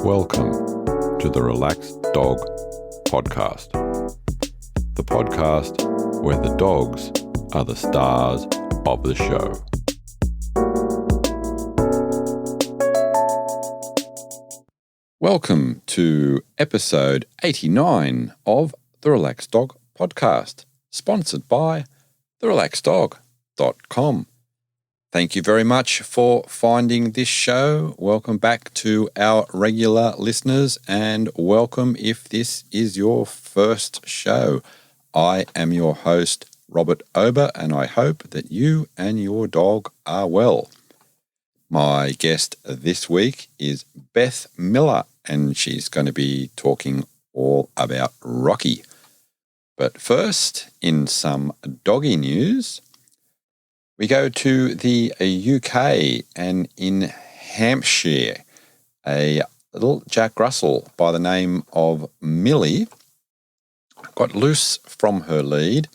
Welcome to the Relaxed Dog Podcast, the podcast where the dogs are the stars of the show. Welcome to episode 89 of the Relaxed Dog Podcast, sponsored by therelaxeddog.com. Thank you very much for finding this show. Welcome back to our regular listeners, and welcome if this is your first show. I am your host, Robert Ober, and I hope that you and your dog are well. My guest this week is Beth Miller, and she's going to be talking all about Rocky. But first, in some doggy news, we go to the UK, and in Hampshire, a little Jack Russell by the name of Millie got loose from her lead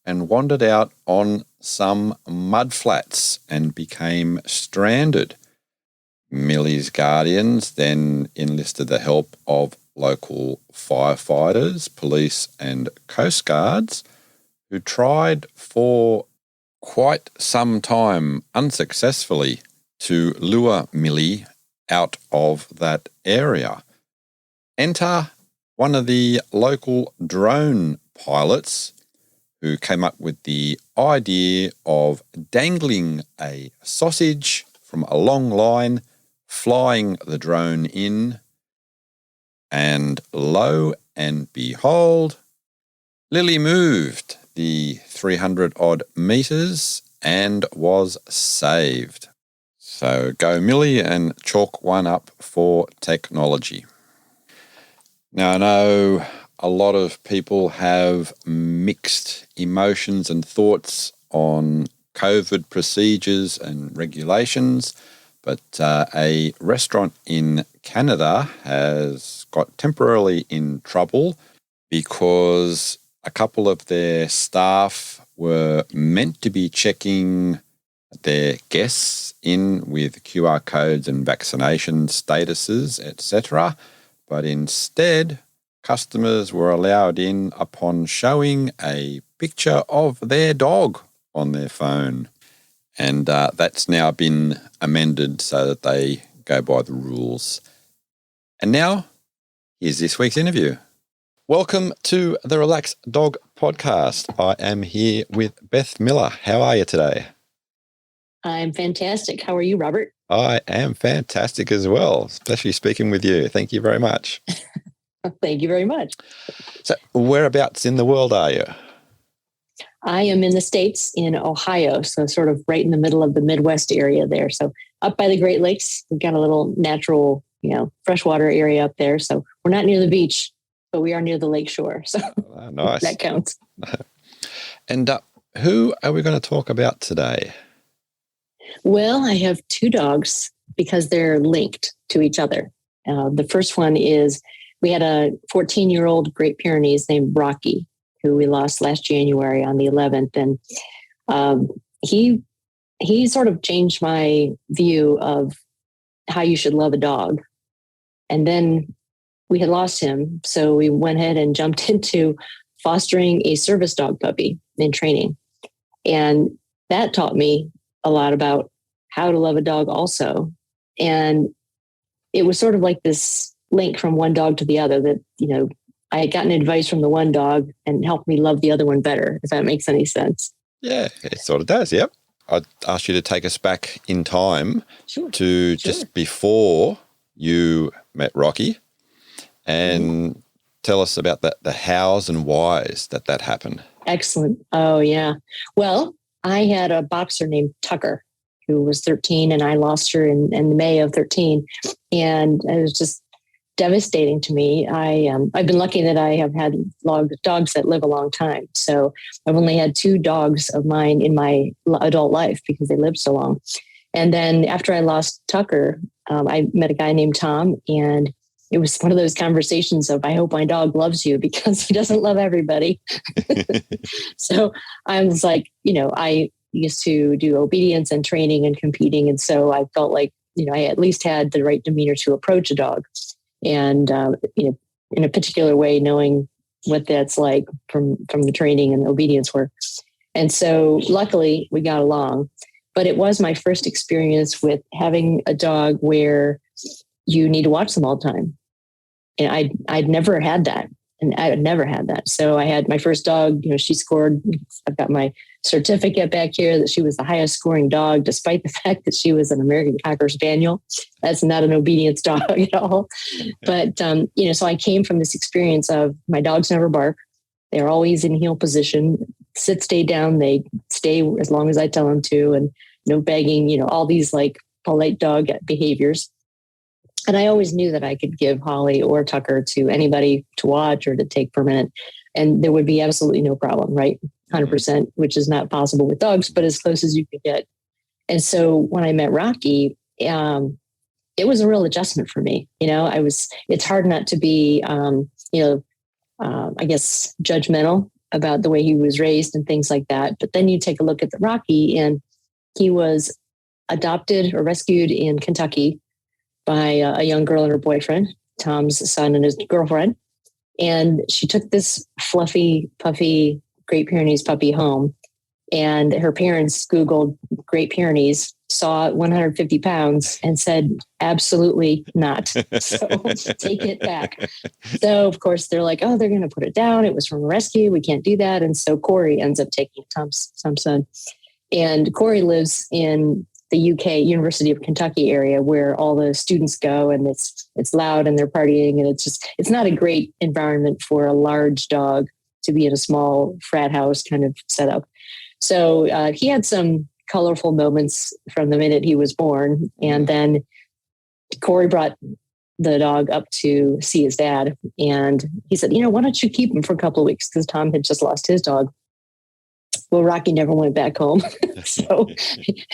and wandered out on some mud flats and became stranded. Millie's guardians then enlisted the help of local firefighters, police and coast guards, who tried for quite some time unsuccessfully to lure Millie out of that area. Enter one of the local drone pilots who came up with the idea of dangling a sausage from a long line, flying the drone in, and lo and behold, Lily moved the 300-odd metres and was saved. So go Millie and chalk one up for technology. Now, I know a lot of people have mixed emotions and thoughts on COVID procedures and regulations, but a restaurant in Canada has got temporarily in trouble because a couple of their staff were meant to be checking their guests in with QR codes and vaccination statuses, etc., but instead customers were allowed in upon showing a picture of their dog on their phone. And that's now been amended so that they go by the rules. And now, here's this week's interview. Welcome to the Relaxed Dog Podcast. I am here with Beth Miller. How are you today? I'm fantastic. How are you, Robert? I am fantastic as well, especially speaking with you. Thank you very much. Thank you very much. So whereabouts in the world are you? I am in the States, in Ohio, so sort of right in the middle of the Midwest area there. So up by the Great Lakes, we've got a little natural, freshwater area up there. So we're not near the beach, but we are near the lake shore. So nice. That counts. And who are we going to talk about today? Well, I have two dogs because they're linked to each other. The first one is, we had a 14-year-old Great Pyrenees named Rocky, who we lost last January on the 11th. And he sort of changed my view of how you should love a dog. And then we had lost him. So we went ahead and jumped into fostering a service dog puppy in training. And that taught me a lot about how to love a dog also. And it was sort of like this link from one dog to the other that, I had gotten advice from the one dog and helped me love the other one better, if that makes any sense. Yeah, it sort of does, yep. I'd ask you to take us back in time to just before you met Rocky and tell us about the hows and whys that happened. Excellent. Oh, yeah. Well, I had a boxer named Tucker who was 13, and I lost her in May of 13. And it was just devastating to me. I've been lucky that I have had dogs that live a long time. So I've only had two dogs of mine in my adult life because they lived so long. And then after I lost Tucker, I met a guy named Tom, and it was one of those conversations of, I hope my dog loves you because he doesn't love everybody. So I was like, I used to do obedience and training and competing. And so I felt like, I at least had the right demeanor to approach a dog. and in a particular way, knowing what that's like from the training and obedience work. And so luckily we got along, but it was my first experience with having a dog where you need to watch them all the time. And I'd never had that. And I had never had that. So I had my first dog, she scored, I've got my certificate back here that she was the highest scoring dog, despite the fact that she was an American Cocker Spaniel. That's not an obedience dog at all. But, so I came from this experience of my dogs never bark. They're always in heel position, sit, stay down. They stay as long as I tell them to, and no begging, all these like polite dog behaviors. And I always knew that I could give Holly or Tucker to anybody to watch or to take for a minute, and there would be absolutely no problem, right? 100%, which is not possible with dogs, but as close as you could get. And so when I met Rocky, it was a real adjustment for me. It's hard not to be, I guess, judgmental about the way he was raised and things like that. But then you take a look at the Rocky, and he was adopted or rescued in Kentucky by a young girl and her boyfriend, Tom's son and his girlfriend. And she took this fluffy, puffy Great Pyrenees puppy home. And her parents Googled Great Pyrenees, saw 150 pounds and said, absolutely not. So take it back. So, of course, they're like, oh, they're going to put it down. It was from a rescue. We can't do that. And so Corey ends up taking Tom's son. And Corey lives in the UK, University of Kentucky area, where all the students go, and it's loud and they're partying, and it's not a great environment for a large dog to be in a small frat house kind of setup. So he had some colorful moments from the minute he was born, and then Corey brought the dog up to see his dad, and he said, why don't you keep him for a couple of weeks, because Tom had just lost his dog. Well, Rocky never went back home. So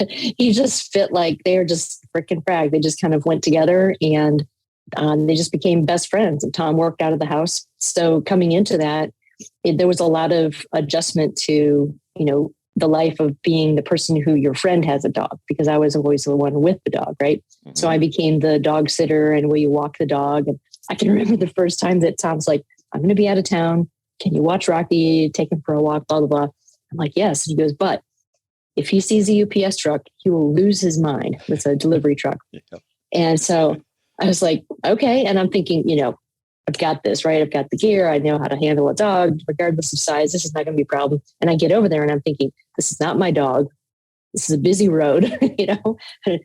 he just fit like they were just freaking frag. They just kind of went together, and they just became best friends. And Tom worked out of the house. So coming into that, there was a lot of adjustment to, the life of being the person who your friend has a dog, because I was always the one with the dog, right? Mm-hmm. So I became the dog sitter, and will you walk the dog? And I can remember the first time that Tom's like, I'm going to be out of town. Can you watch Rocky, take him for a walk, blah, blah, blah. I'm like, yes. And he goes, but if he sees a UPS truck, he will lose his mind. It's a delivery truck. Yeah. And so I was like, okay. And I'm thinking, I've got this, right? I've got the gear. I know how to handle a dog, regardless of size. This is not going to be a problem. And I get over there and I'm thinking, this is not my dog. This is a busy road.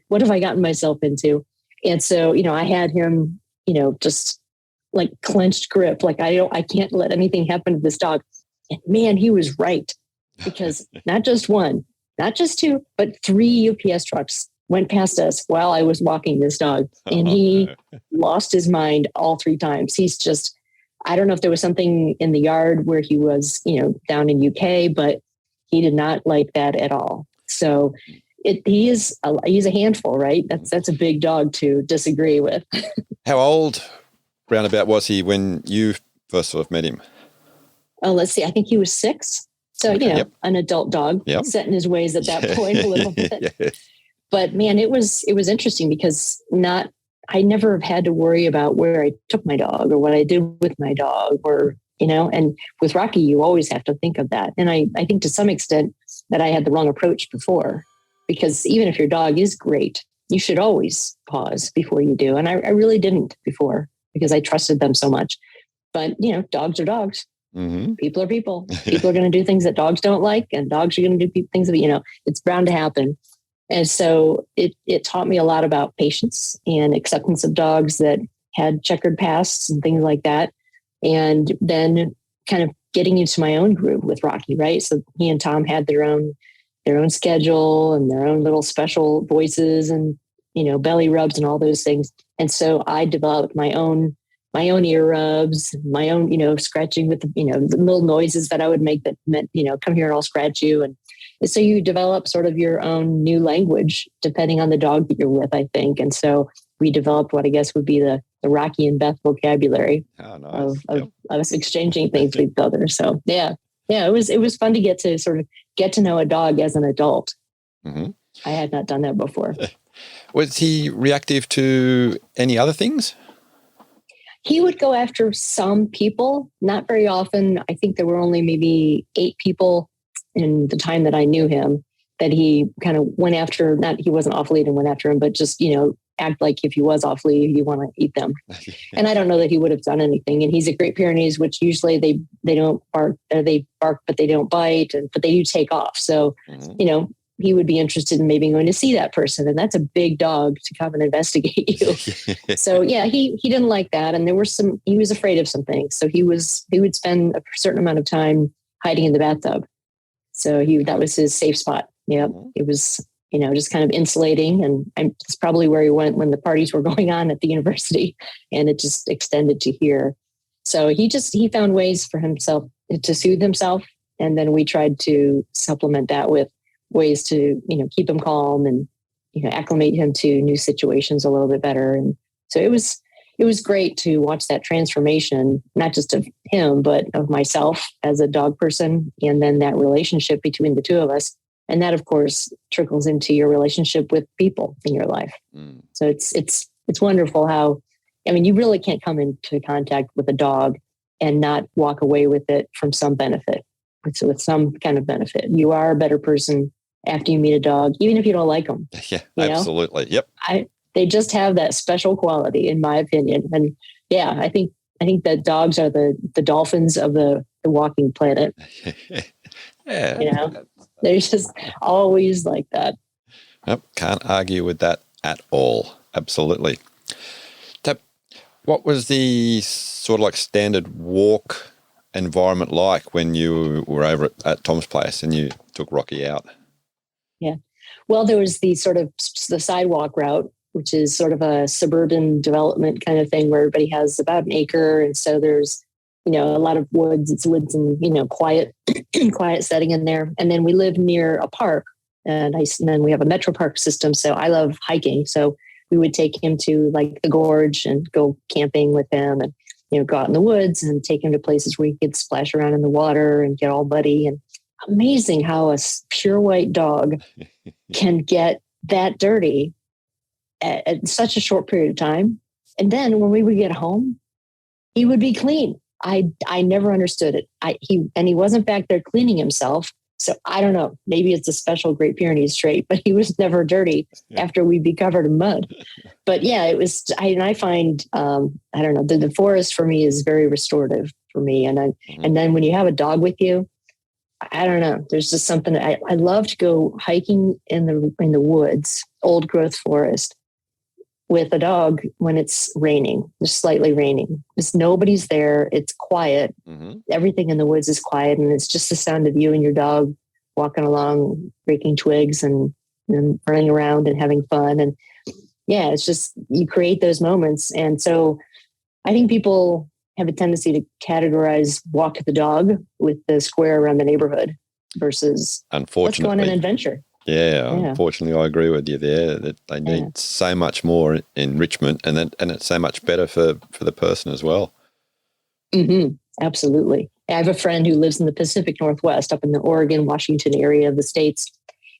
What have I gotten myself into? And so, I had him, just like clenched grip. Like, I can't let anything happen to this dog. And man, he was right. Because not just one, not just two, but 3 UPS trucks went past us while I was walking this dog. And he lost his mind all 3 times. He's just, I don't know if there was something in the yard where he was, down in UK, but he did not like that at all. So he's a handful, right? That's a big dog to disagree with. How old roundabout was he when you first sort of met him? Oh, let's see. I think he was 6. So, an adult dog set in his ways at that point a little bit. Yeah. But man, it was interesting because I never have had to worry about where I took my dog or what I did with my dog or, and with Rocky, you always have to think of that. And I think to some extent that I had the wrong approach before, because even if your dog is great, you should always pause before you do. And I really didn't before because I trusted them so much. But, dogs are dogs. Mm-hmm. People are people. People are going to do things that dogs don't like, and dogs are going to do things that, it's bound to happen. And so it taught me a lot about patience and acceptance of dogs that had checkered pasts and things like that. And then kind of getting into my own groove with Rocky, right? So he and Tom had their own schedule and their own little special voices and, belly rubs and all those things. And so I developed my own ear rubs, my own, scratching with the little noises that I would make that meant, come here and I'll scratch you. And so you develop sort of your own new language depending on the dog that you're with, I think. And so we developed what I guess would be the Rocky and Beth vocabulary of us exchanging things with each other. So yeah, it was fun to get to know a dog as an adult. Mm-hmm. I had not done that before. Was he reactive to any other things? He would go after some people, not very often. I think there were only maybe 8 people in the time that I knew him that he kind of went after. Not he wasn't off lead and went after him, but just, act like if he was off lead, you want to eat them. And I don't know that he would have done anything. And he's a Great Pyrenees, which usually they don't bark, or they bark, but they don't bite, but they do take off. So, he would be interested in maybe going to see that person. And that's a big dog to come and investigate you. So yeah, he didn't like that. And he was afraid of some things. So he would spend a certain amount of time hiding in the bathtub. So that was his safe spot. Yeah. It was, just kind of insulating. And it's probably where he went when the parties were going on at the university, and it just extended to here. So he found ways for himself to soothe himself. And then we tried to supplement that with ways to, keep him calm and, acclimate him to new situations a little bit better. And so it was great to watch that transformation, not just of him, but of myself as a dog person. And then that relationship between the two of us. And that, of course, trickles into your relationship with people in your life. So it's wonderful how, you really can't come into contact with a dog and not walk away with it from some benefit. So with some kind of benefit, you are a better person after you meet a dog, even if you don't like them. Yeah, absolutely. Yep. They just have that special quality, in my opinion. And yeah, I think that dogs are the dolphins of the walking planet. Yeah. They're just always like that. Yep. Can't argue with that at all. Absolutely. So what was the sort of like standard walk environment like when you were over at Tom's place and you took Rocky out? Yeah. Well, there was the sort of the sidewalk route, which is sort of a suburban development kind of thing where everybody has about an acre. And so there's, a lot of woods. It's woods and, quiet setting in there. And then we live near a park, and then we have a metro park system. So I love hiking. So we would take him to like the gorge and go camping with him, and, go out in the woods and take him to places where he could splash around in the water and get all muddy. And amazing how a pure white dog can get that dirty at such a short period of time. And then when we would get home, he would be clean. I never understood it. He wasn't back there cleaning himself. So I don't know, maybe it's a special Great Pyrenees trait, but he was never dirty after we'd be covered in mud. But yeah, it was, I find, I don't know, the forest for me is very restorative for me. And then when you have a dog with you, I don't know, there's just something I love to go hiking in the woods, old growth forest, with a dog when it's raining, just slightly raining. Just nobody's there. It's quiet. Everything in the woods is quiet, and it's just the sound of you and your dog walking along, breaking twigs and running around and having fun. And yeah, it's just, you create those moments. And so I think people have a tendency to categorize walk the dog with the square around the neighborhood versus let's go on an adventure. Yeah, unfortunately, I agree with you there that they need so much more enrichment, and it's so much better for the person as well. Absolutely. I have a friend who lives in the Pacific Northwest, up in the Oregon, Washington area of the States,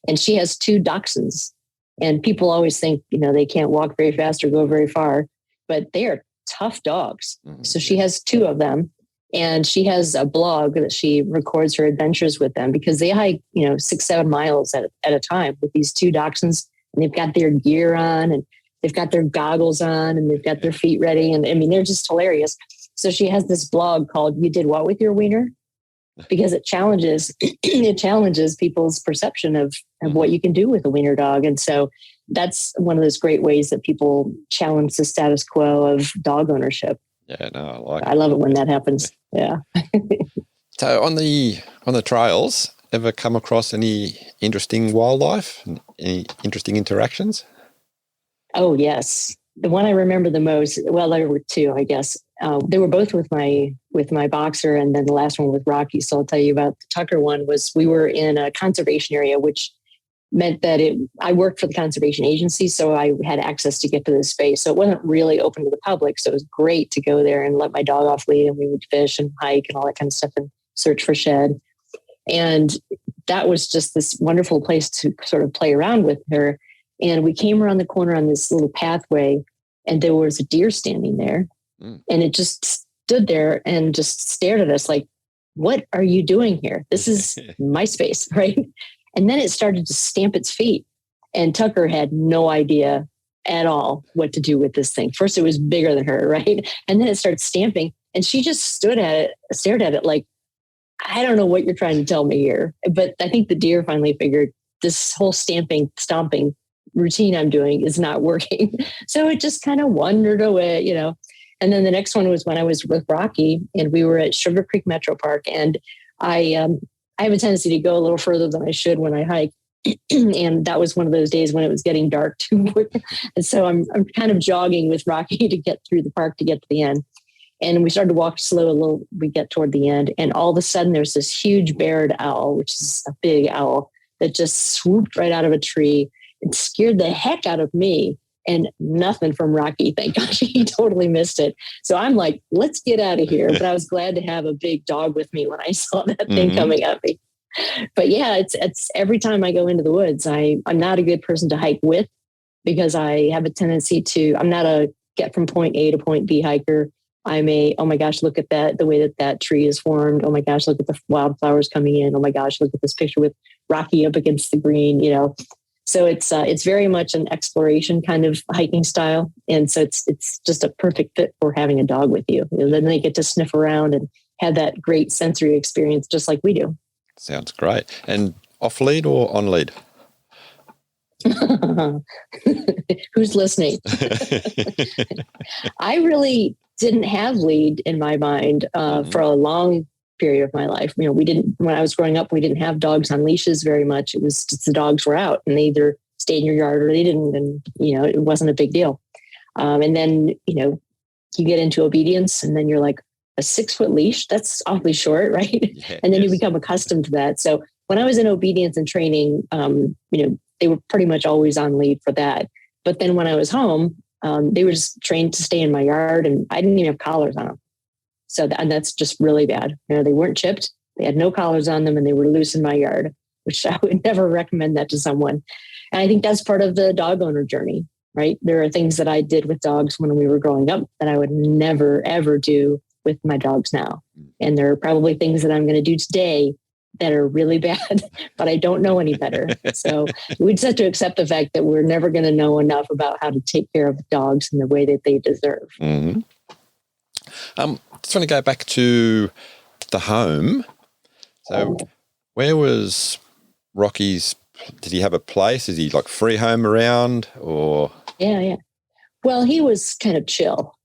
and she has 2 dachshunds. And people always think, they can't walk very fast or go very far, but they are tough dogs. So she has 2 of them. And she has a blog that she records her adventures with them, because they hike, 6-7 miles at a time with these 2 dachshunds, and they've got their gear on, and they've got their goggles on, and they've got their feet ready. And they're just hilarious. So she has this blog called "You Did What with Your Wiener?" because it challenges people's perception of what you can do with a wiener dog. And so that's one of those great ways that people challenge the status quo of dog ownership. Yeah, no, I like it. I love it when that happens. Yeah. So on the trails, ever come across any interesting wildlife, any interesting interactions? Oh, yes. The one I remember the most, well, there were 2, I guess. They were both with my boxer, and then the last one with Rocky. So I'll tell you about the Tucker one. We were in a conservation area, which meant that I worked for the conservation agency, so I had access to get to this space. So it wasn't really open to the public. So it was great to go there and let my dog off lead, and we would fish and hike and all that kind of stuff and search for shed. And that was just this wonderful place to sort of play around with her. And we came around the corner on this little pathway, and there was a deer standing there. Mm. And it just stood there and just stared at us like, what are you doing here? This is my space, right? And then it started to stamp its feet. And Tucker had no idea at all what to do with this thing. First, it was bigger than her, right? And then it started stamping. And she just stood at it, stared at it like, I don't know what you're trying to tell me here. But I think the deer finally figured this whole stomping routine I'm doing is not working. So it just kind of wandered away, you know. And then the next one was when I was with Rocky and we were at Sugar Creek Metro Park. And I have a tendency to go a little further than I should when I hike. And that was one of those days when it was getting dark too. And so I'm kind of jogging with Rocky to get through the park to get to the end. And we started to walk slow a little. We get toward the end. And all of a sudden there's this huge barred owl, which is a big owl, that just swooped right out of a tree and scared the heck out of me. And nothing from Rocky. Thank gosh, he totally missed it. So I'm like, let's get out of here. But I was glad to have a big dog with me when I saw that thing coming at me. But yeah, it's every time I go into the woods, I'm not a good person to hike with because I have a tendency to, I'm not a get from point A to point B hiker. I'm oh my gosh, look at that, the way that tree is formed. Oh my gosh, look at the wildflowers coming in. Oh my gosh, look at this picture with Rocky up against the green, you know. So it's very much an exploration kind of hiking style. And so it's just a perfect fit for having a dog with you. Then they get to sniff around and have that great sensory experience just like we do. Sounds great. And off lead or on lead? Who's listening? I really didn't have lead in my mind for a long period of my life. You know, when I was growing up, we didn't have dogs on leashes very much. It was just the dogs were out and they either stayed in your yard or they didn't. And, you know, it wasn't a big deal. And then, you know, you get into obedience and then you're like, a 6-foot leash, that's awfully short, right? Yeah, and then you become accustomed to that. So when I was in obedience and training, you know, they were pretty much always on lead for that. But then when I was home, they were just trained to stay in my yard and I didn't even have collars on them. So that's just really bad. You know, they weren't chipped. They had no collars on them and they were loose in my yard, which I would never recommend that to someone. And I think that's part of the dog owner journey, right? There are things that I did with dogs when we were growing up that I would never, ever do with my dogs now. And there are probably things that I'm going to do today that are really bad, but I don't know any better. So we just have to accept the fact that we're never going to know enough about how to take care of the dogs in the way that they deserve. Mm-hmm. Just want to go back to the home. So where was Rocky's, did he have a place? Is he like free home around or? Yeah. Well, he was kind of chill.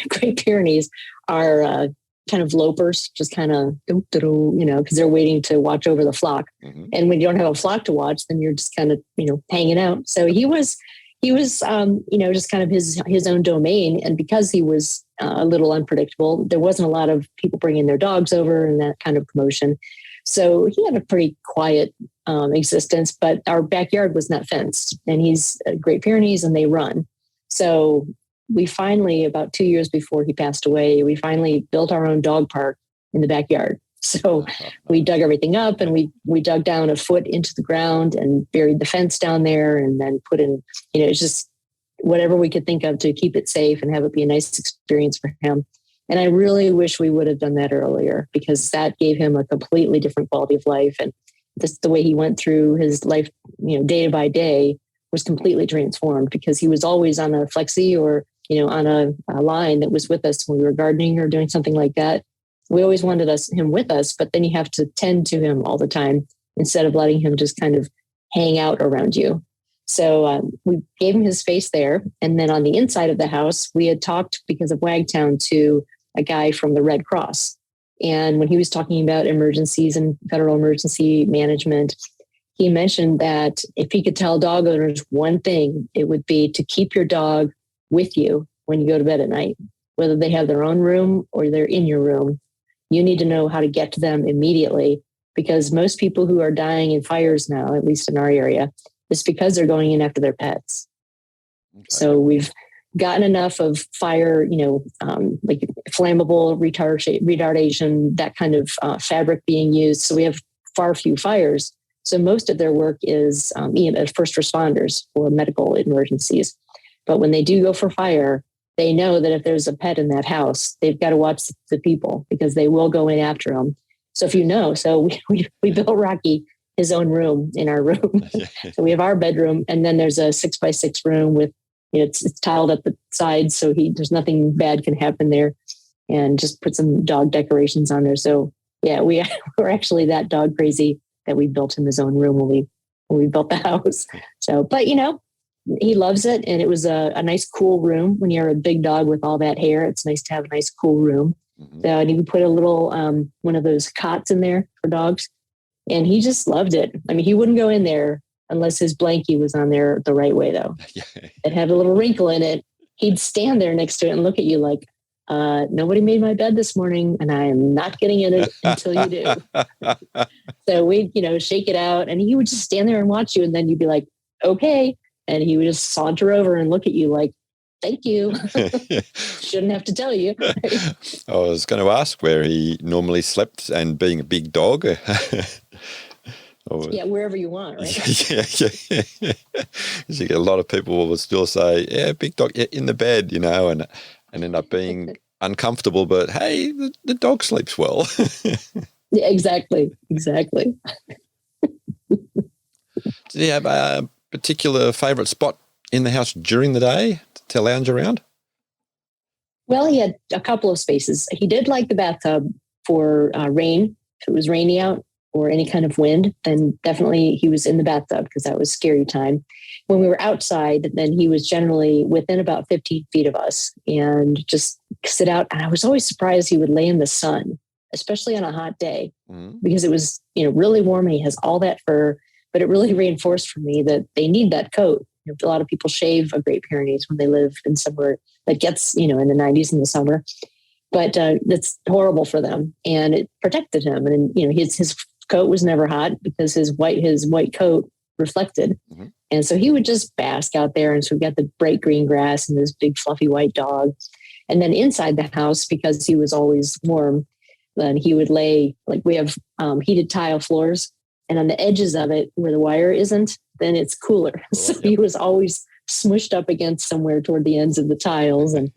Great Pyrenees are kind of lopers, just kind of, you know, because they're waiting to watch over the flock. Mm-hmm. And when you don't have a flock to watch, then you're just kind of, you know, hanging out. So he was, you know, just kind of his own domain. And because he was a little unpredictable, there wasn't a lot of people bringing their dogs over and that kind of promotion. So he had a pretty quiet existence, but our backyard was not fenced. And he's Great Pyrenees and they run. So we finally, about 2 years before he passed away, we finally built our own dog park in the backyard. So we dug everything up and we dug down a foot into the ground and buried the fence down there and then put in, you know, it's just whatever we could think of to keep it safe and have it be a nice experience for him. And I really wish we would have done that earlier because that gave him a completely different quality of life. And just the way he went through his life, you know, day by day was completely transformed because he was always on a flexi or, you know, on a line that was with us when we were gardening or doing something like that. We always wanted him with us, but then you have to tend to him all the time instead of letting him just kind of hang out around you. So we gave him his space there. And then on the inside of the house, we had talked because of Wagtown to a guy from the Red Cross. And when he was talking about emergencies and federal emergency management, he mentioned that if he could tell dog owners one thing, it would be to keep your dog with you when you go to bed at night, whether they have their own room or they're in your room. You need to know how to get to them immediately because most people who are dying in fires now, at least in our area, is because they're going in after their pets. Okay. So we've gotten enough of fire, you know, like flammable retardation, that kind of fabric being used. So we have far few fires. So most of their work is first responders for medical emergencies. But when they do go for fire, they know that if there's a pet in that house, they've got to watch the people because they will go in after them. So if you know, so we built Rocky his own room in our room. So we have our bedroom, and then there's a 6x6 room with, it's tiled at the sides, so there's nothing bad can happen there, and just put some dog decorations on there. So yeah, we're actually that dog crazy that we built him his own room when we built the house. So, but he loves it, and it was a nice cool room. When you're a big dog with all that hair, it's nice to have a nice cool room. Mm-hmm. So, and he would put a little one of those cots in there for dogs, and he just loved it. I mean, he wouldn't go in there unless his blankie was on there the right way, though. It had a little wrinkle in it. He'd stand there next to it and look at you like, nobody made my bed this morning, and I am not getting in it until you do. So we'd, shake it out, and he would just stand there and watch you, and then you'd be like, okay. And he would just saunter over and look at you like, thank you. Shouldn't have to tell you. I was going to ask where he normally slept, and being a big dog. Yeah, wherever you want, right? Yeah. You get a lot of people will still say, yeah, big dog, in the bed, and end up being uncomfortable, but hey, the dog sleeps well. Yeah, exactly. Do you have a particular favourite spot in the house during the day to lounge around? Well, he had a couple of spaces. He did like the bathtub for rain. If it was rainy out or any kind of wind, then definitely he was in the bathtub because that was scary time. When we were outside, then he was generally within about 15 feet of us and just sit out. And I was always surprised he would lay in the sun, especially on a hot day, because it was, really warm and he has all that fur. But it really reinforced for me that they need that coat. A lot of people shave a Great Pyrenees when they live in somewhere that gets, in the 90s in the summer. But that's horrible for them. And it protected him. And, his coat was never hot because his white coat reflected. Mm-hmm. And so he would just bask out there. And so we've got the bright green grass and this big fluffy white dog. And then inside the house, because he was always warm, then he would lay, like we have heated tile floors. And on the edges of it, where the wire isn't, then it's cooler. Cool, so he was always smushed up against somewhere toward the ends of the tiles. And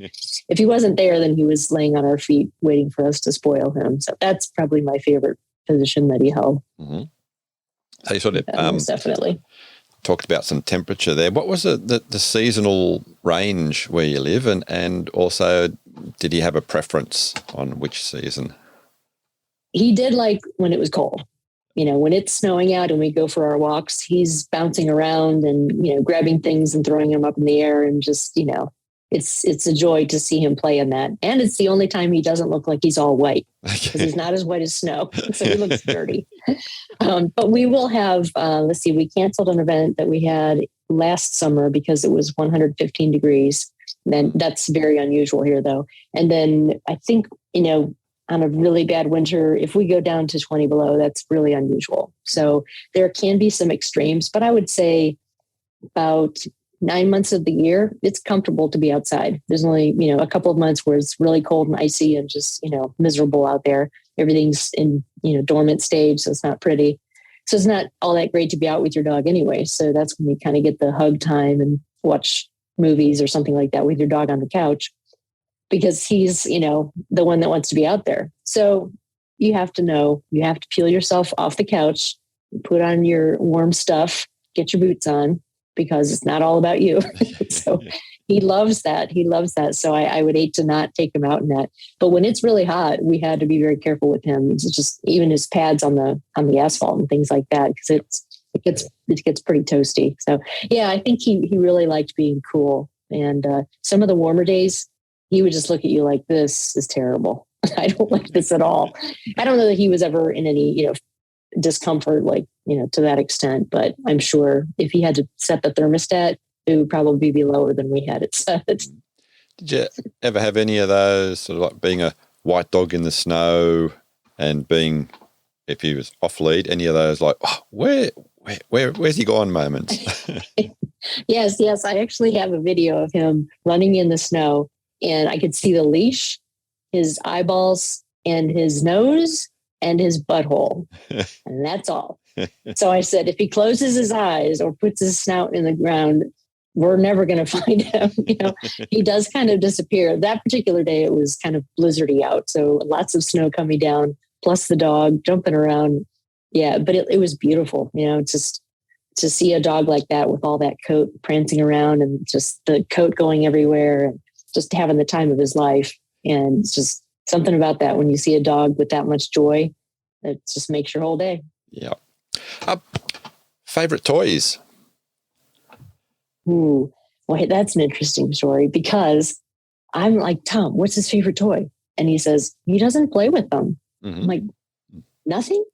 if he wasn't there, then he was laying on our feet waiting for us to spoil him. So that's probably my favorite position that he held. Mm-hmm. So you sort of definitely talked about some temperature there. What was the seasonal range where you live? And also, did he have a preference on which season? He did like when it was cold. When it's snowing out and we go for our walks, he's bouncing around and, grabbing things and throwing them up in the air and just, it's a joy to see him play in that. And it's the only time he doesn't look like he's all white because he's not as white as snow. So he looks dirty. But we will have, we canceled an event that we had last summer because it was 115 degrees. And that's very unusual here though. And then I think, on a really bad winter, if we go down to 20 below, that's really unusual. So there can be some extremes, but I would say about 9 months of the year, it's comfortable to be outside. There's only, a couple of months where it's really cold and icy and just, miserable out there. Everything's in, dormant stage, so it's not pretty. So it's not all that great to be out with your dog anyway. So that's when we kind of get the hug time and watch movies or something like that with your dog on the couch. Because he's, the one that wants to be out there. So you have to peel yourself off the couch, put on your warm stuff, get your boots on, because it's not all about you. So he loves that. So I would hate to not take him out in that. But when it's really hot, we had to be very careful with him. It's just even his pads on the asphalt and things like that, because it gets pretty toasty. So yeah, I think he really liked being cool. And some of the warmer days, he would just look at you like, this is terrible. I don't like this at all. I don't know that he was ever in any, discomfort, to that extent, but I'm sure if he had to set the thermostat, it would probably be lower than we had it set. Did you ever have any of those sort of like being a white dog in the snow and being, if he was off lead, any of those like, oh, where's he gone moments? Yes. I actually have a video of him running in the snow. And I could see the leash, his eyeballs, and his nose, and his butthole. And that's all. So I said, if he closes his eyes or puts his snout in the ground, we're never going to find him. He does kind of disappear. That particular day, it was kind of blizzardy out. So lots of snow coming down, plus the dog jumping around. Yeah, but it was beautiful, just to see a dog like that with all that coat prancing around and just the coat going everywhere and just having the time of his life. And it's just something about that when you see a dog with that much joy, it just makes your whole day. Yeah. Favorite toys? Ooh, well, that's an interesting story because I'm like, Tom, what's his favorite toy? And he says, he doesn't play with them. Mm-hmm. I'm like, nothing?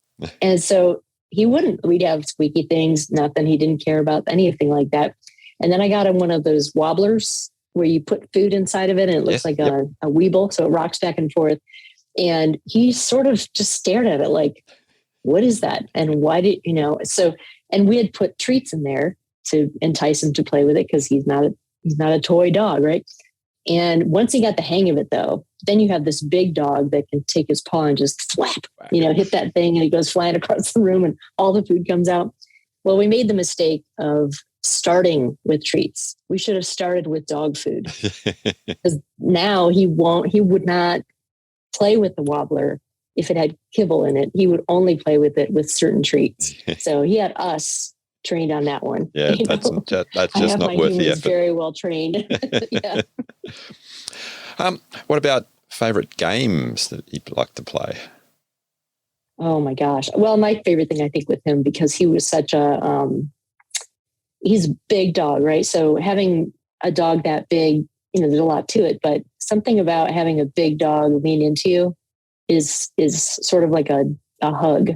And so he wouldn't. We'd have squeaky things, nothing. He didn't care about anything like that. And then I got him one of those wobblers where you put food inside of it and it looks like a Weeble. So it rocks back and forth. And he sort of just stared at it like, what is that? And why did, and we had put treats in there to entice him to play with it because he's not a toy dog, right? And once he got the hang of it, though, then you have this big dog that can take his paw and just flap, hit that thing and it goes flying across the room and all the food comes out. Well, we made the mistake of starting with treats. We should have started with dog food because now he would not play with the wobbler if it had kibble in it. He would only play with it with certain treats. So he had us trained on that one. Yeah, that's just not worth the effort. Very well trained. Yeah. What about favorite games that you'd like to play? Oh my gosh. Well, my favorite thing I think with him, because he was such he's a big dog, right? So having a dog that big, there's a lot to it, but something about having a big dog lean into you is sort of like a hug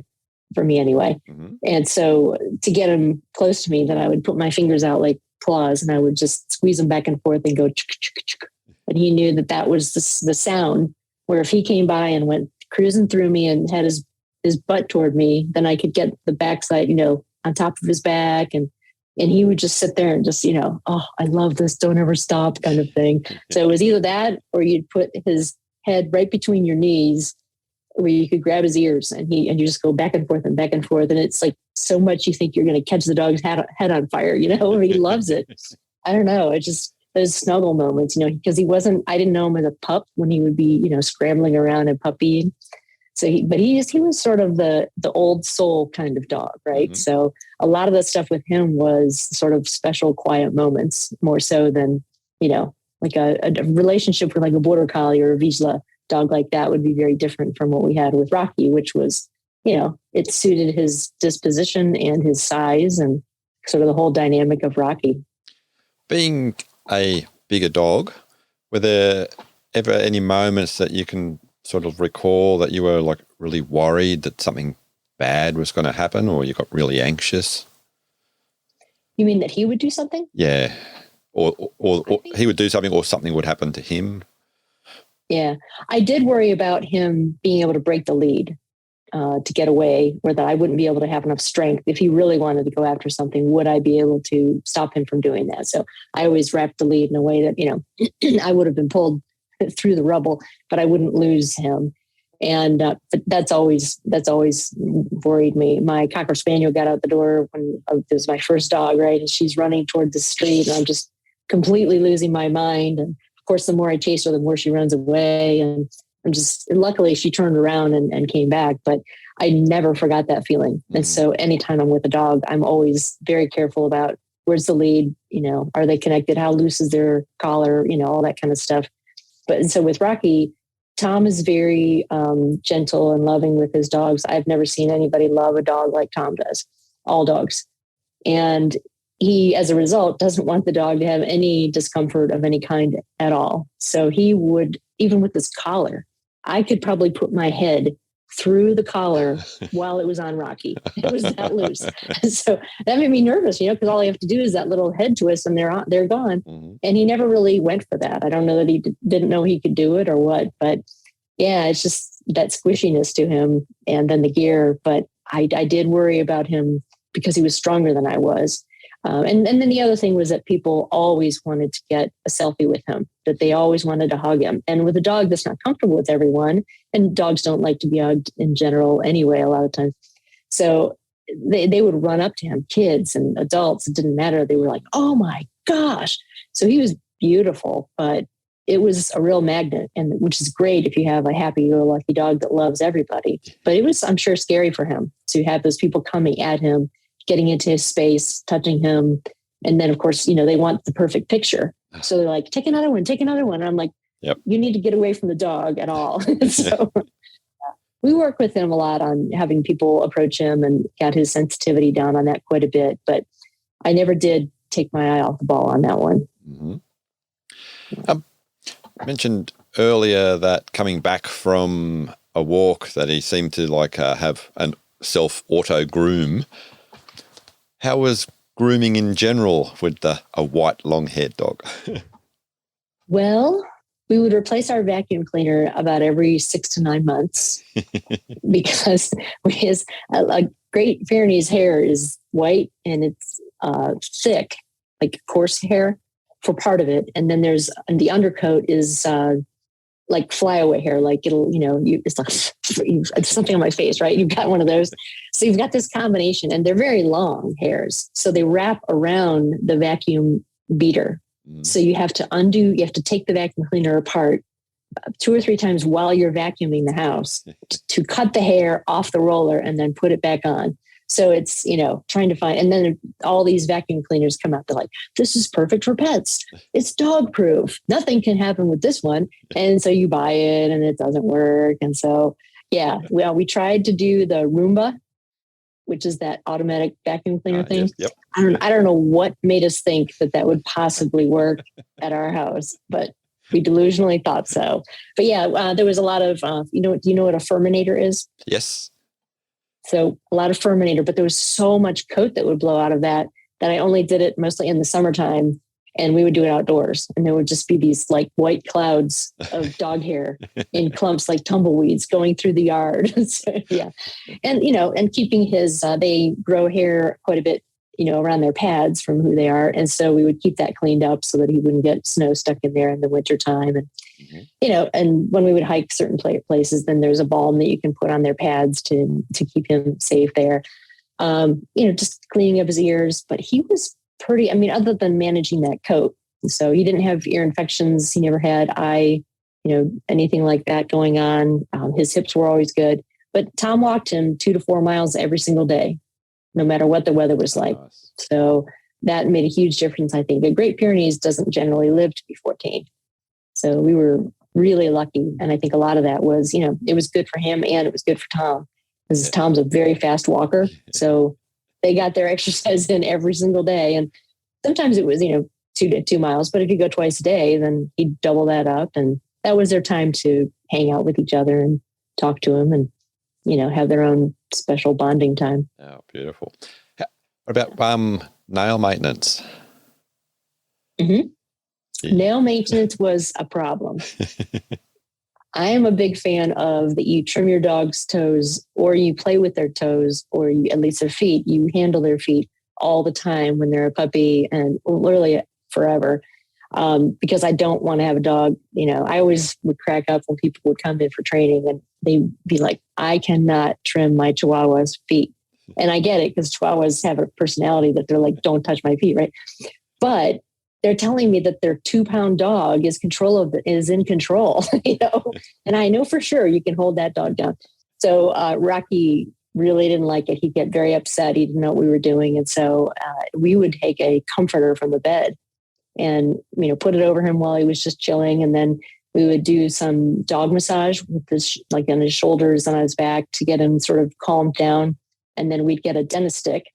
for me anyway. Mm-hmm. And so to get him close to me, then I would put my fingers out like claws and I would just squeeze him back and forth and go chuk-chuk-chuk. And he knew that was the sound where if he came by and went cruising through me and had his butt toward me, then I could get the backside, on top of his back. And he would just sit there and just, oh, I love this. Don't ever stop kind of thing. So it was either that or you'd put his head right between your knees where you could grab his ears and you just go back and forth and back and forth. And it's like so much you think you're going to catch the dog's head on fire, he loves it. I don't know. It's just those snuggle moments, because I didn't know him as a pup when he would be, scrambling around and puppying. So he was sort of the old soul kind of dog, right? Mm-hmm. So a lot of the stuff with him was sort of special, quiet moments, more so than, like a relationship with like a border collie or a Vizsla dog like that would be very different from what we had with Rocky, which was, it suited his disposition and his size and sort of the whole dynamic of Rocky. Being a bigger dog, were there ever any moments that you can sort of recall that you were like really worried that something bad was going to happen or you got really anxious? You mean that he would do something? Yeah. Or he would do something or something would happen to him? Yeah. I did worry about him being able to break the lead to get away, or that I wouldn't be able to have enough strength. If he really wanted to go after something, would I be able to stop him from doing that? So I always wrapped the lead in a way that, I would have been pulled through the rubble, but I wouldn't lose him. And but that's always worried me. My Cocker Spaniel got out the door when it was my first dog, right? And she's running toward the street and I'm just completely losing my mind. And of course, the more I chase her, the more she runs away. And luckily she turned around and came back, but I never forgot that feeling. Mm-hmm. And so anytime I'm with a dog, I'm always very careful about where's the lead, are they connected? How loose is their collar? All that kind of stuff. But so with Rocky, Tom is very gentle and loving with his dogs. I've never seen anybody love a dog like Tom does, all dogs. And he, as a result, doesn't want the dog to have any discomfort of any kind at all. So he would, even with his collar, I could probably put my head through the collar while it was on Rocky. It was that loose. So that made me nervous, because all I have to do is that little head twist and they're gone. Mm-hmm. And he never really went for that. I don't know that he didn't know he could do it or what, but yeah, it's just that squishiness to him and then the gear. But I did worry about him because he was stronger than I was. And then the other thing was that people always wanted to get a selfie with him, that they always wanted to hug him. And with a dog that's not comfortable with everyone, and dogs don't like to be hugged in general anyway, a lot of times. So they would run up to him, kids and adults, it didn't matter. They were like, oh my gosh. So he was beautiful, but it was a real magnet, and which is great if you have a happy-go-lucky dog that loves everybody. But it was, I'm sure, scary for him to have those people coming at him, getting into his space, touching him. And then, of course, they want the perfect picture. So they're like, take another one, take another one. And I'm like, yep. You need to get away from the dog at all. So we work with him a lot on having people approach him and got his sensitivity down on that quite a bit. But I never did take my eye off the ball on that one. Mm-hmm. I mentioned earlier that coming back from a walk that he seemed to have an self-auto groom. How was grooming in general with a white long-haired dog? Well, we would replace our vacuum cleaner about every 6 to 9 months because his Great Pyrenees hair is white and it's thick, like coarse hair for part of it. And then the undercoat is like flyaway hair, like it's like it's something on my face, right? You've got one of those. So you've got this combination and they're very long hairs. So they wrap around the vacuum beater. So you have to take the vacuum cleaner apart 2 or 3 times while you're vacuuming the house to cut the hair off the roller and then put it back on. So it's, trying to find, and then all these vacuum cleaners come out. They're like, this is perfect for pets. It's dog proof. Nothing can happen with this one. And so you buy it and it doesn't work. And so, we tried to do the Roomba, which is that automatic vacuum cleaner thing. Yes, yep. I don't know what made us think that would possibly work at our house, but we delusionally thought so. But there was a lot of, do you know what a furminator is? Yes. So a lot of furminator, but there was so much coat that would blow out of that I only did it mostly in the summertime, and we would do it outdoors. And there would just be these like white clouds of dog hair in clumps like tumbleweeds going through the yard. So, and, and keeping they grow hair quite a bit, around their pads from who they are. And so we would keep that cleaned up so that he wouldn't get snow stuck in there in the wintertime. And, and when we would hike certain places, then there's a balm that you can put on their pads to keep him safe there. Just cleaning up his ears, but he was pretty, other than managing that coat. So he didn't have ear infections. He never had anything like that going on. His hips were always good, but Tom walked him 2 to 4 miles every single day, no matter what the weather was like. Nice. So that made a huge difference, I think. The Great Pyrenees doesn't generally live to be 14. So we were really lucky. And I think a lot of that was, it was good for him and it was good for Tom because Tom's a very fast walker. So they got their exercise in every single day. And sometimes it was, 2 miles, but if you go twice a day, then he'd double that up. And that was their time to hang out with each other and talk to him and, have their own special bonding time. Oh, beautiful. What about nail maintenance? Mm-hmm. Yeah. Nail maintenance was a problem. I am a big fan of that you trim your dog's toes or you play with their toes or at least their feet. You handle their feet all the time when they're a puppy and literally forever. Because I don't want to have a dog. I always would crack up when people would come in for training and they'd be like, I cannot trim my Chihuahua's feet. And I get it because Chihuahuas have a personality that they're like, don't touch my feet, right? But they're telling me that their 2-pound dog is in control, and I know for sure you can hold that dog down. So Rocky really didn't like it. He'd get very upset. He didn't know what we were doing. And so we would take a comforter from the bed and, put it over him while he was just chilling. And then we would do some dog massage with this, like on his shoulders and on his back to get him sort of calmed down. And then we'd get a dentist stick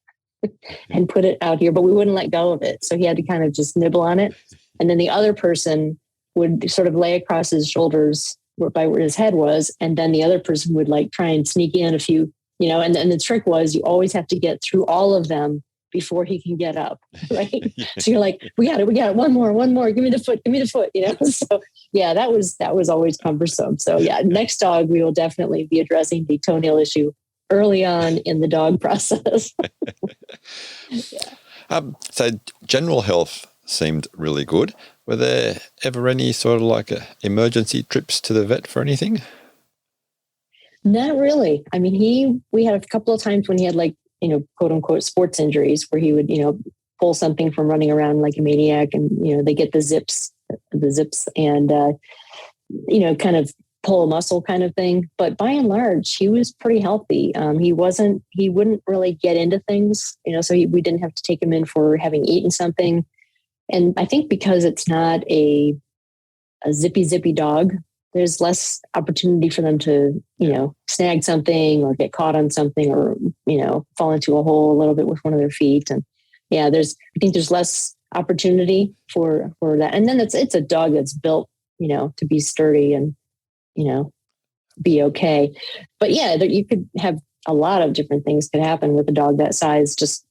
and put it out here, but we wouldn't let go of it. So he had to kind of just nibble on it. And then the other person would sort of lay across his shoulders by where his head was. And then the other person would like try and sneak in a few, and the trick was you always have to get through all of them before he can get up. Right. So you're like, we got it. One more, give me the foot. So yeah, that was always cumbersome. So yeah, next dog, we will definitely be addressing the toenail issue early on in the dog process. Yeah. So general health seemed really good. Were there ever any sort of like emergency trips to the vet for anything? Not really. We had a couple of times when he had like, quote unquote sports injuries where he would, pull something from running around like a maniac, and they get the zips, and kind of pull a muscle kind of thing. But by and large, he was pretty healthy. He wouldn't really get into things, so we didn't have to take him in for having eaten something. And I think because it's not a zippy dog, there's less opportunity for them to, snag something or get caught on something, or, fall into a hole a little bit with one of their feet. And I think there's less opportunity for that. And then it's a dog that's built, to be sturdy and, be okay. But you could have a lot of different things could happen with a dog that size, just,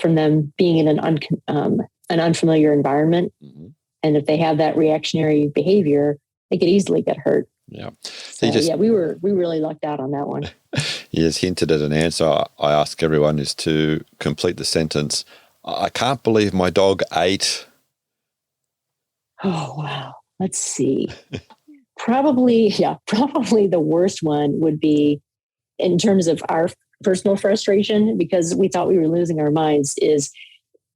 from them being in an unfamiliar environment. Mm-hmm. And if they have that reactionary behavior, they could easily get hurt. Yeah. So, we really lucked out on that one. You just hinted at an answer I ask everyone is to complete the sentence. I can't believe my dog ate. Oh, wow. Let's see. Probably the worst one would be, in terms of our personal frustration, because we thought we were losing our minds, is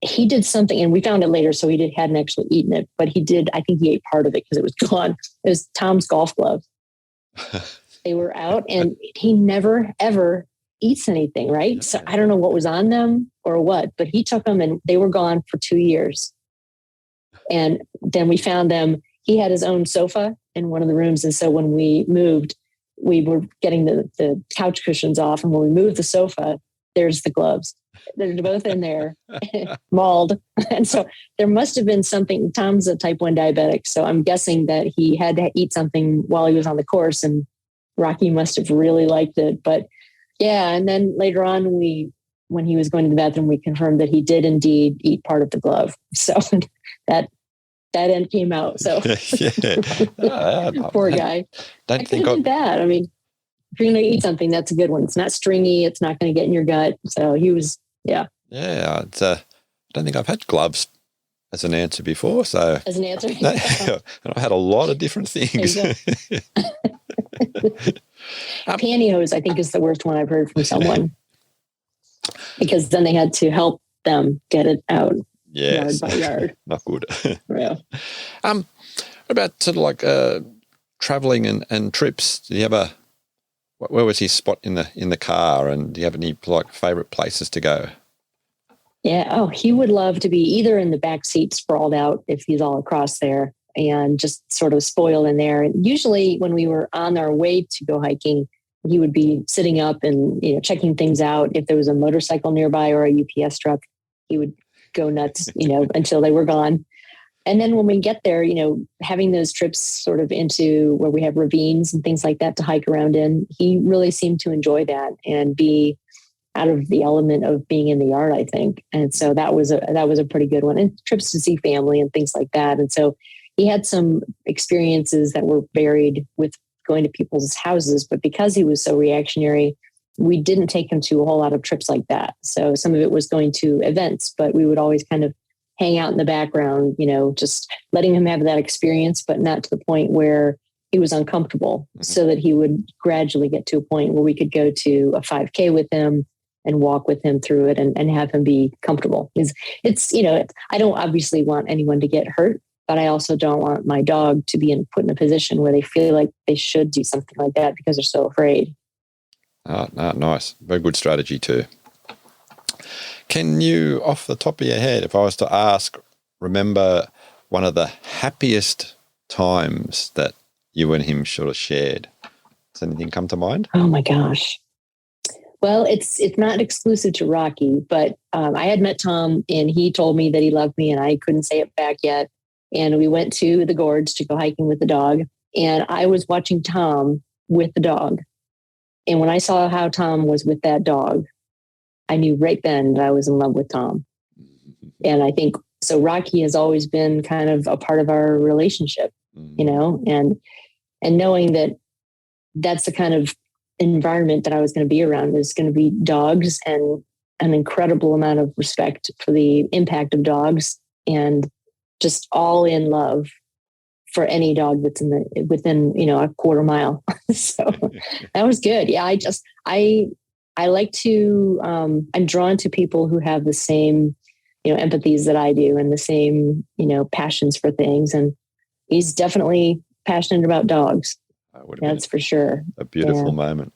he did something, and we found it later, so he hadn't actually eaten it, but he did. I think he ate part of it because it was gone. It was Tom's golf gloves. They were out, and he never, ever eats anything, right? So I don't know what was on them or what, but he took them, and they were gone for 2 years. And then we found them. He had his own sofa in one of the rooms, and so when we moved, we were getting the couch cushions off, and when we moved the sofa, there's the gloves. They're both in there, mauled. And so there must have been something. Tom's a type 1 diabetic, so I'm guessing that he had to eat something while he was on the course, and Rocky must have really liked it. But and then later on, when he was going to the bathroom, we confirmed that he did indeed eat part of the glove. So that end came out. So poor guy. Don't I think couldn't do that. I mean, if you're going to eat something, that's a good one. It's not stringy. It's not going to get in your gut. So he was, Yeah. I don't think I've had gloves as an answer before. So as an answer, and I've had a lot of different things. Pantyhose, I think, is the worst one I've heard from someone, because then they had to help them get it out. Yes. Yard by yard. Not good. Yeah. What about sort of like traveling and trips? Do you have where was his spot in the car, and do you have any like favorite places to go? Yeah. Oh, he would love to be either in the back seat sprawled out if he's all across there and just sort of spoiled in there. And usually when we were on our way to go hiking, he would be sitting up and, checking things out. If there was a motorcycle nearby or a UPS truck, he would go nuts, until they were gone. And then when we get there, having those trips sort of into where we have ravines and things like that to hike around in, he really seemed to enjoy that and be out of the element of being in the yard, I think. And so that was a pretty good one. And trips to see family and things like that. And so he had some experiences that were varied with going to people's houses, but because he was so reactionary, we didn't take him to a whole lot of trips like that. So some of it was going to events, but we would always kind of hang out in the background, just letting him have that experience, but not to the point where he was uncomfortable, so that he would gradually get to a point where we could go to a 5K with him and walk with him through it and have him be comfortable. It's I don't obviously want anyone to get hurt, but I also don't want my dog to be put in a position where they feel like they should do something like that because they're so afraid. Oh, nice. Very good strategy too. Can you, off the top of your head, if I was to ask, remember one of the happiest times that you and him sort of shared? Does anything come to mind? Oh my gosh. Well, it's not exclusive to Rocky, but I had met Tom and he told me that he loved me and I couldn't say it back yet. And we went to the gorge to go hiking with the dog. And I was watching Tom with the dog. And when I saw how Tom was with that dog, I knew right then that I was in love with Tom. And I think, so Rocky has always been kind of a part of our relationship, and knowing that that's the kind of environment that I was going to be around, is going to be dogs and an incredible amount of respect for the impact of dogs and just all in love for any dog that's within a quarter mile. So that was good. Yeah. I like to, I'm drawn to people who have the same empathies that I do and the same, passions for things. And he's definitely passionate about dogs. That would have That's for sure. a beautiful moment.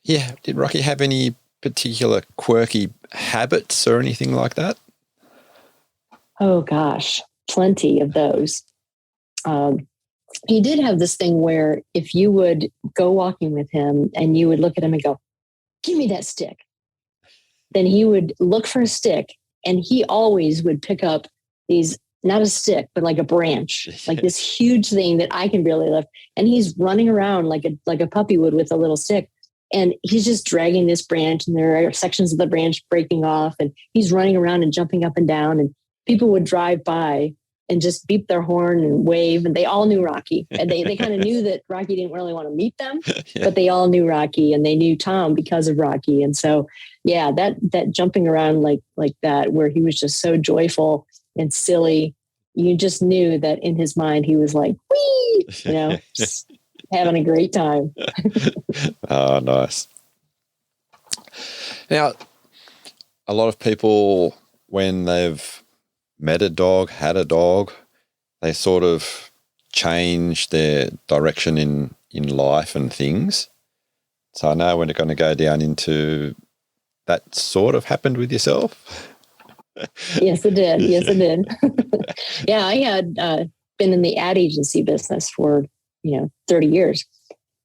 Yeah. Did Rocky have any particular quirky habits or anything like that? Oh gosh, plenty of those. He did have this thing where if you would go walking with him and you would look at him and go, "Give me that stick," then he would look for a stick, and he always would pick up these, not a stick, but like a branch, like this huge thing that I can barely lift. And he's running around like a puppy would with a little stick. And he's just dragging this branch, and there are sections of the branch breaking off, and he's running around and jumping up and down, and people would drive by and just beep their horn and wave, and they all knew Rocky. And they kind of knew that Rocky didn't really want to meet them, but they all knew Rocky, and they knew Tom because of Rocky. And so, yeah, that jumping around like that, where he was just so joyful and silly, you just knew that in his mind he was like, wee, just having a great time. Oh, nice. Now, a lot of people, when they've met a dog, had a dog, they sort of change their direction in life and things. So I know we're going to go down into that sort of happened with yourself. Yes, it did. Yes, it did. Yeah, I had been in the ad agency business for 30 years.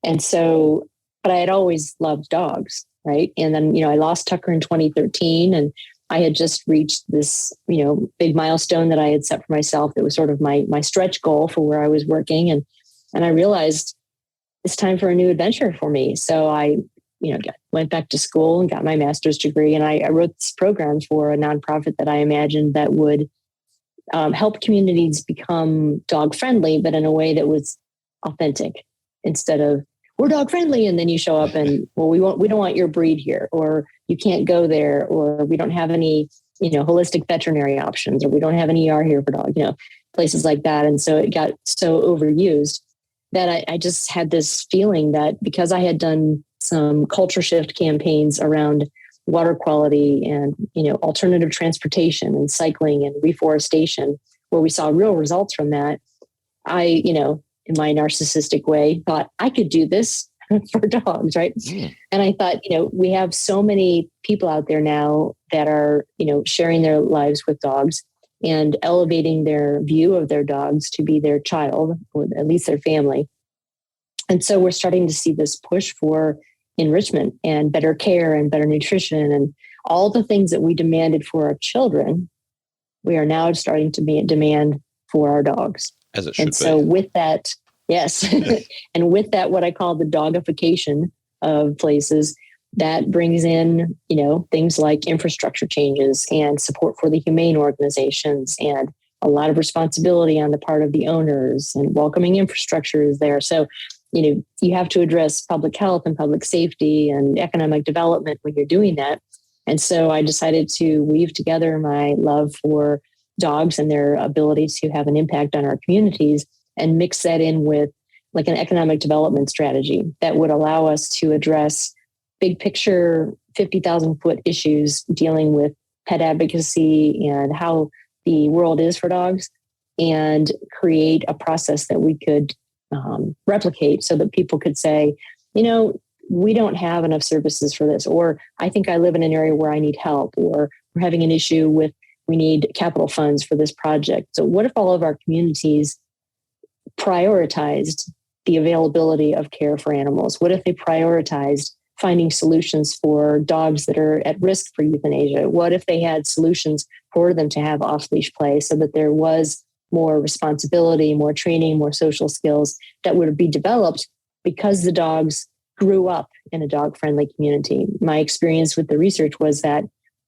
And so, but I had always loved dogs, right? And then, I lost Tucker in 2013, and I had just reached this, big milestone that I had set for myself. That was sort of my stretch goal for where I was working. And I realized it's time for a new adventure for me. So I, went back to school and got my master's degree. And I wrote this program for a nonprofit that I imagined that would help communities become dog friendly, but in a way that was authentic, instead of we're dog friendly. And then you show up and, well, we don't want your breed here, or you can't go there, or we don't have any, holistic veterinary options, or we don't have an ER here for dogs, places like that. And so it got so overused that I just had this feeling that because I had done some culture shift campaigns around water quality and, alternative transportation and cycling and reforestation, where we saw real results from that, I, in my narcissistic way, thought I could do this for dogs, right? Yeah. And I thought, we have so many people out there now that are, sharing their lives with dogs and elevating their view of their dogs to be their child, or at least their family. And so we're starting to see this push for enrichment and better care and better nutrition and all the things that we demanded for our children, we are now starting to demand for our dogs. As it should be. And so with that, yes. And with that, what I call the dogification of places, that brings in, things like infrastructure changes and support for the humane organizations and a lot of responsibility on the part of the owners, and welcoming infrastructure is there. So, you have to address public health and public safety and economic development when you're doing that. And so I decided to weave together my love for dogs and their ability to have an impact on our communities and mix that in with like an economic development strategy that would allow us to address big picture 50,000 foot issues dealing with pet advocacy and how the world is for dogs, and create a process that we could replicate so that people could say, we don't have enough services for this, or I think I live in an area where I need help, or we're having an issue with, we need capital funds for this project. So what if all of our communities prioritized the availability of care for animals? What if they prioritized finding solutions for dogs that are at risk for euthanasia? What if they had solutions for them to have off-leash play so that there was more responsibility, more training, more social skills that would be developed because the dogs grew up in a dog-friendly community? My experience with the research was that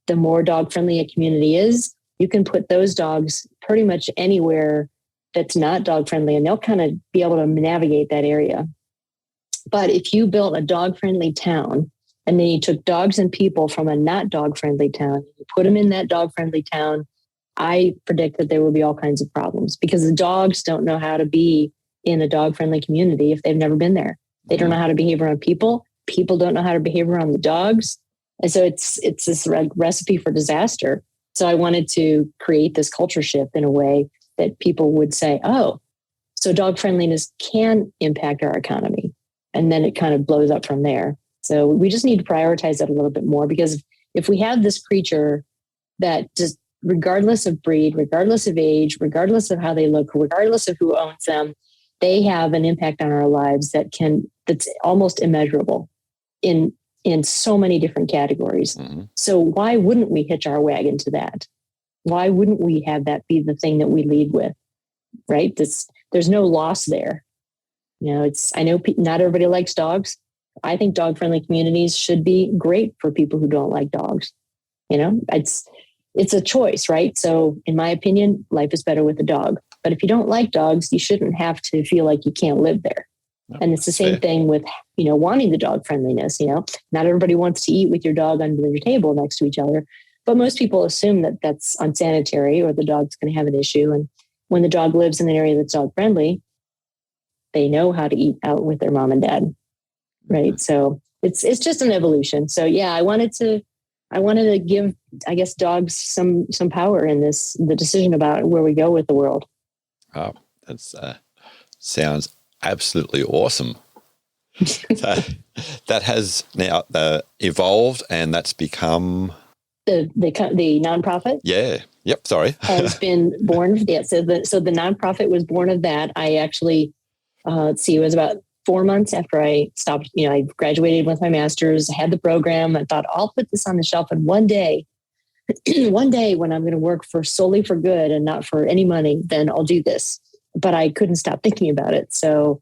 the more dog-friendly a community is, you can put those dogs pretty much anywhere that's not dog-friendly, and they'll kind of be able to navigate that area. But if you built a dog-friendly town, and then you took dogs and people from a not dog-friendly town, you put them in that dog-friendly town, I predict that there will be all kinds of problems, because the dogs don't know how to be in a dog-friendly community if they've never been there. They don't know how to behave around people. People don't know how to behave around the dogs. And so it's this recipe for disaster. So I wanted to create this culture shift in a way that people would say, oh, so dog friendliness can impact our economy. And then it kind of blows up from there. So we just need to prioritize that a little bit more, because if we have this creature that just, regardless of breed, regardless of age, regardless of how they look, regardless of who owns them, they have an impact on our lives that's almost immeasurable in so many different categories. Mm-hmm. So why wouldn't we hitch our wagon to that? Why wouldn't we have that be the thing that we lead with? Right? There's no loss there. I know not everybody likes dogs. I think dog friendly communities should be great for people who don't like dogs. It's a choice, right? So in my opinion, life is better with a dog. But if you don't like dogs, you shouldn't have to feel like you can't live there. No, and it's the same thing with, wanting the dog friendliness. Not everybody wants to eat with your dog under your table next to each other, but most people assume that that's unsanitary or the dog's going to have an issue. And when the dog lives in an area that's dog friendly, they know how to eat out with their mom and dad, right? Mm-hmm. So it's just an evolution. So yeah, I wanted to give, I guess, dogs some power in the decision about where we go with the world. Oh, that's sounds absolutely awesome. That has now evolved, and that's become the nonprofit. Yeah. Yep. Sorry. Has been born. Yeah. So the nonprofit was born of that. I actually, it was about 4 months after I stopped. I graduated with my master's, had the program. I thought I'll put this on the shelf, and one day when I'm going to work solely for good and not for any money, then I'll do this. But I couldn't stop thinking about it. So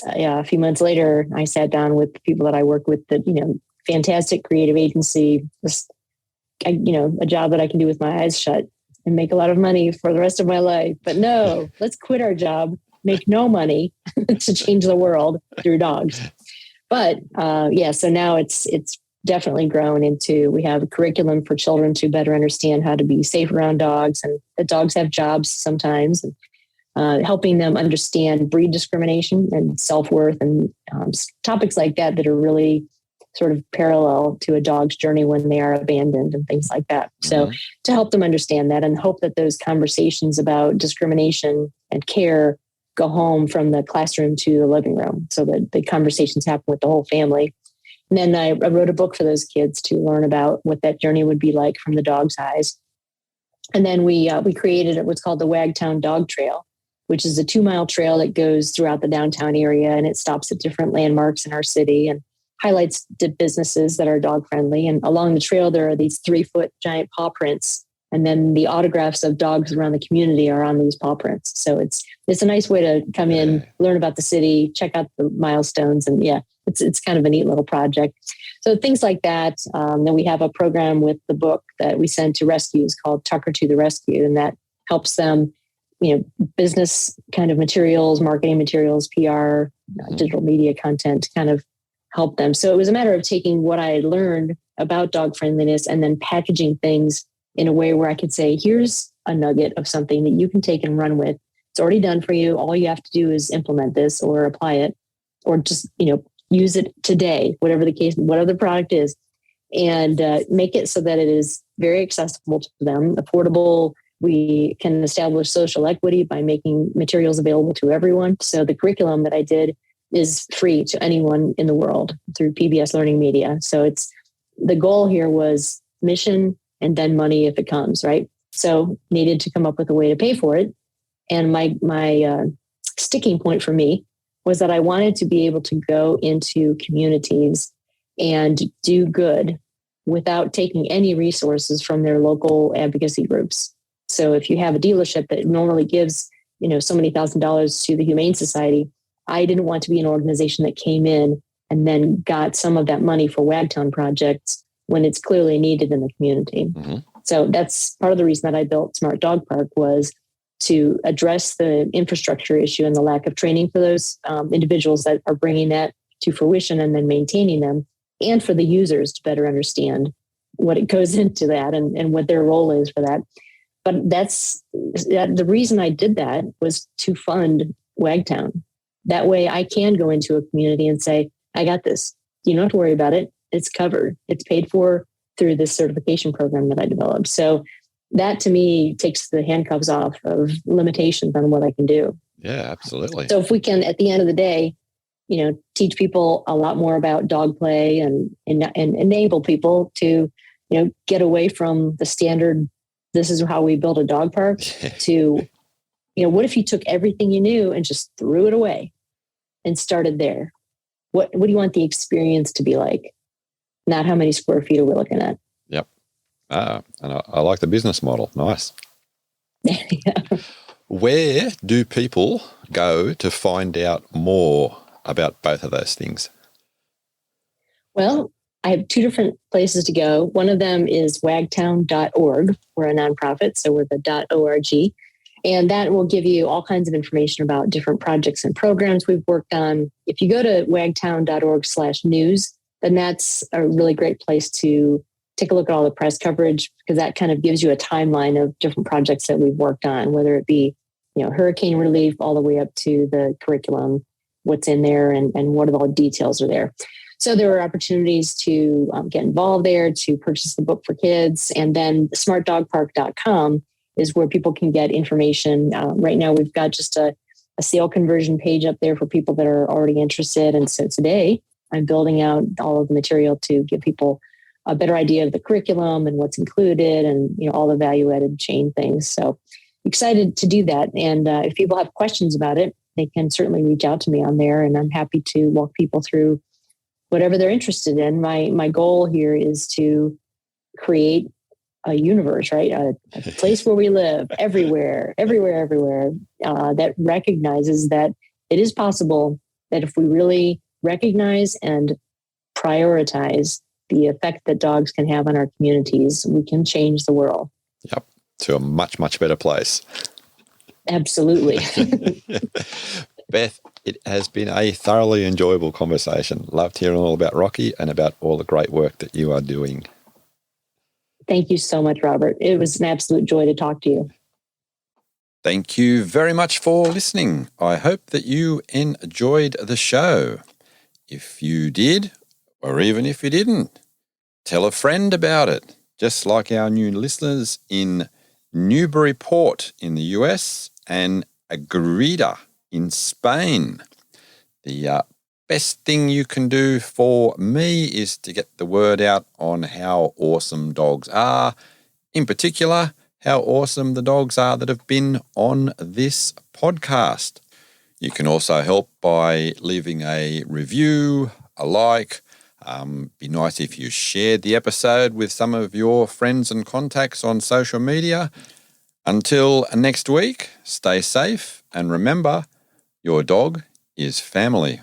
a few months later, I sat down with the people that I work with, fantastic creative agency, just, a job that I can do with my eyes shut and make a lot of money for the rest of my life. But no, let's quit our job, make no money to change the world through dogs. But so now it's definitely grown into, we have a curriculum for children to better understand how to be safe around dogs, and that dogs have jobs sometimes, and helping them understand breed discrimination and self-worth and topics like that are really sort of parallel to a dog's journey when they are abandoned and things like that. Mm-hmm. So to help them understand that, and hope that those conversations about discrimination and care go home from the classroom to the living room, so that the conversations happen with the whole family. And then I wrote a book for those kids to learn about what that journey would be like from the dog's eyes. And then we created what's called the Wagtown Dog Trail, which is a 2-mile trail that goes throughout the downtown area, and it stops at different landmarks in our city and highlights the businesses that are dog friendly. And along the trail, there are these 3-foot giant paw prints, and then the autographs of dogs around the community are on these paw prints. So it's a nice way to come in, learn about the city, check out the milestones, and it's kind of a neat little project. So things like that. Then we have a program with the book that we send to rescues called Tucker to the Rescue, and that helps them, business kind of materials, marketing materials, PR, digital media content, kind of help them. So it was a matter of taking what I had learned about dog friendliness and then packaging things in a way where I could say, here's a nugget of something that you can take and run with. It's already done for you. All you have to do is implement this or apply it, or just, use it today, whatever the case, whatever the product is, and make it so that it is very accessible to them, affordable. We can establish social equity by making materials available to everyone. So the curriculum that I did is free to anyone in the world through PBS Learning Media. So the goal here was mission and then money if it comes, right? So needed to come up with a way to pay for it. And my sticking point for me was that I wanted to be able to go into communities and do good without taking any resources from their local advocacy groups. So if you have a dealership that normally gives, so many $1,000s to the Humane Society, I didn't want to be an organization that came in and then got some of that money for Wagtown projects when it's clearly needed in the community. Mm-hmm. So that's part of the reason that I built Smart Dog Park, was to address the infrastructure issue and the lack of training for those individuals that are bringing that to fruition and then maintaining them, and for the users to better understand what it goes into that and what their role is for that. But the reason I did that was to fund Wagtown. That way I can go into a community and say, I got this. You don't have to worry about it. it's covered. It's paid for through this certification program that I developed. So that to me takes the handcuffs off of limitations on what I can do. Yeah, absolutely. So if we can, at the end of the day, teach people a lot more about dog play and enable people to, get away from the standard, this is how we build a dog park, to, what if you took everything you knew and just threw it away and started there? What do you want the experience to be like? Not how many square feet are we looking at? Yep. And I like the business model. Nice. Yeah. Where do people go to find out more about both of those things? Well, I have two different places to go. One of them is wagtown.org. We're a nonprofit, so we're the .org. And that will give you all kinds of information about different projects and programs we've worked on. If you go to wagtown.org/news, then that's a really great place to take a look at all the press coverage, because that kind of gives you a timeline of different projects that we've worked on, whether it be, hurricane relief all the way up to the curriculum, what's in there and what all the details are there. So there are opportunities to get involved there, to purchase the book for kids. And then smartdogpark.com is where people can get information. Right now, we've got just a sale conversion page up there for people that are already interested. And so today, I'm building out all of the material to give people a better idea of the curriculum and what's included and, all the value-added chain things. So excited to do that. And if people have questions about it, they can certainly reach out to me on there. And I'm happy to walk people through whatever they're interested in. My goal here is to create a universe, right? A place where we live everywhere, that recognizes that it is possible that if we really recognize and prioritize the effect that dogs can have on our communities, we can change the world. Yep. To a much, much better place. Absolutely. Beth, it has been a thoroughly enjoyable conversation. Loved hearing all about Rocky and about all the great work that you are doing. Thank you so much, Robert. It was an absolute joy to talk to you. Thank you very much for listening. I hope that you enjoyed the show. If you did, or even if you didn't, tell a friend about it. Just like our new listeners in Newburyport in the US and Agreda in Spain. The best thing you can do for me is to get the word out on how awesome dogs are. In particular, how awesome the dogs are that have been on this podcast. You can also help by leaving a review, a like. Be nice if you shared the episode with some of your friends and contacts on social media. Until next week, stay safe and remember, your dog is family.